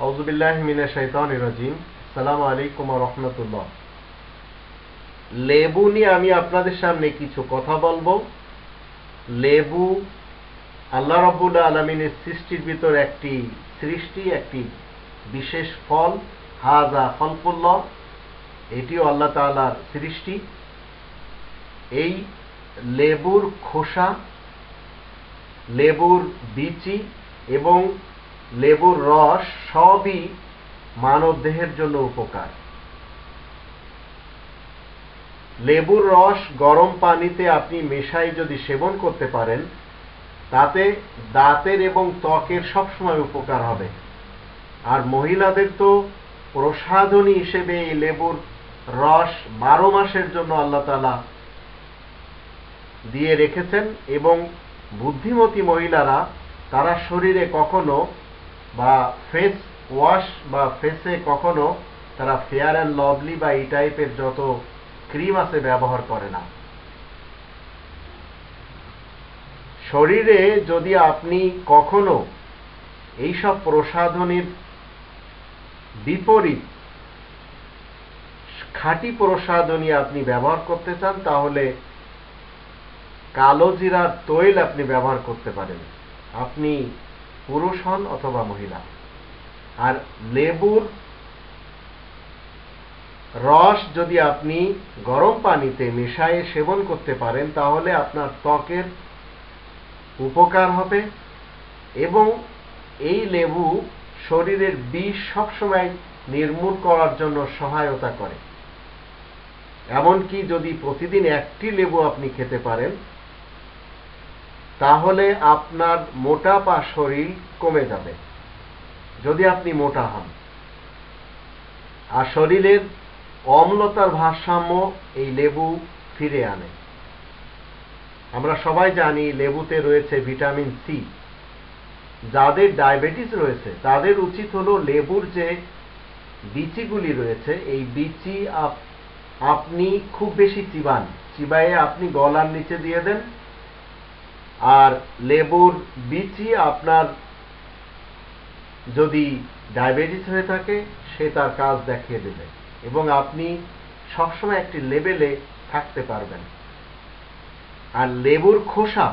আউযুবিল্লাহি মিনাশ শাইতানির রাজিম। আসসালামু আলাইকুম ওয়া রাহমাতুল্লাহ। লেবু নিয়ে আমি আপনাদের সামনে কিছু কথা বলবো। লেবু আল্লাহ রাব্বুল আলামিনের সৃষ্টির ভিতর একটি বিশেষ ফল। হাযা খালকুল্লাহ, এটিও আল্লাহ তাআলার সৃষ্টি। এই লেবুর খোসা, লেবুর বিচি এবং লেবুর রস সবই মানব দেহের জন্য উপকার। লেবুর রস গরম পানিতে আপনি মেশাই যদি সেবন করতে পারেন, তাতে দাঁতের এবং ত্বকের সবসময় উপকার হবে। আর মহিলাদের তো প্রসাধনী হিসেবে এই লেবুর রস 12 মাসের জন্য আল্লাহ তাআলা দিয়ে রেখেছেন। এবং বুদ্ধিমতী মহিলারা তারা শরীরে কখনো বা ফেস ওয়াশ বা ফেসে কখনো তারা ফেয়ার অ্যান্ড লভলি বা এই টাইপের যত ক্রিম আছে ব্যবহার করে না। শরীরে যদি আপনি কখনো এইসব প্রসাধনীর বিপরীত খাঁটি প্রসাধনী আপনি ব্যবহার করতে চান, তাহলে কালো জিরার তৈল আপনি ব্যবহার করতে পারেন, আপনি পুরুষ হন অথবা মহিলা। আর লেবুর রস যদি আপনি গরম পানিতে মেশায়ে সেবন করতে পারেন, তাহলে আপনার ত্বকের উপকার হবে। এবং এই লেবু শরীরের বিষ সবসময় নির্মূল করার জন্য সহায়তা করে। এমনকি যদি প্রতিদিন একটি লেবু আপনি খেতে পারেন, তাহলে আপনার মোটাপা শরীর কমে যাবে যদি আপনি মোটা হন। আর শরীরের অম্লতার ভারসাম্য এই লেবু ফিরে আনে। আমরা সবাই জানি লেবুতে রয়েছে ভিটামিন সি। যাদের ডায়াবেটিস রয়েছে তাদের উচিত হলো লেবুর যে বিচিগুলি রয়েছে, এই বিচি আপনি খুব বেশি চিবাইয়ে আপনি গলার নিচে দিয়ে দেন। আর লেবুর বিচি আপনার যদি ডায়াবেটিস হয়ে থাকে, সে তার কাজ দেখিয়ে দেবে এবং আপনি সবসময় একটি লেভেলে থাকতে পারবেন। আর লেবুর খোসা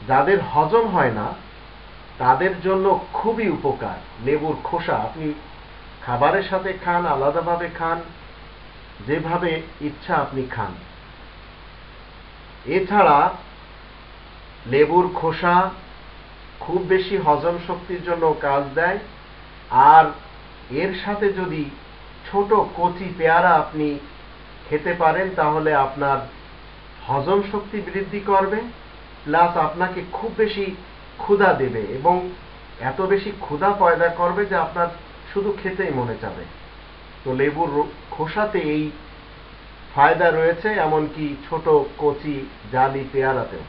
যাদের হজম হয় না, তাদের জন্য খুবই উপকার। লেবুর খোসা আপনি খাবারের সাথে খান, আলাদাভাবে খান, যেভাবে ইচ্ছা আপনি খান। এছাড়া লেবুর খোসা খুব বেশি হজম শক্তির জন্য কাজ দেয়। আর এর সাথে যদি ছোট কচি পেয়ারা আপনি খেতে পারেন, তাহলে আপনার হজম শক্তি বৃদ্ধি করবে, প্লাস আপনাকে খুব বেশি ক্ষুধা দেবে এবং এত বেশি ক্ষুধা পয়দা করবে যে আপনার শুধু খেতেই মনে যাবে। তো লেবুর খোসাতে এই ফায়দা রয়েছে, এমনকি ছোট কচি জালি পেয়ারাতেও।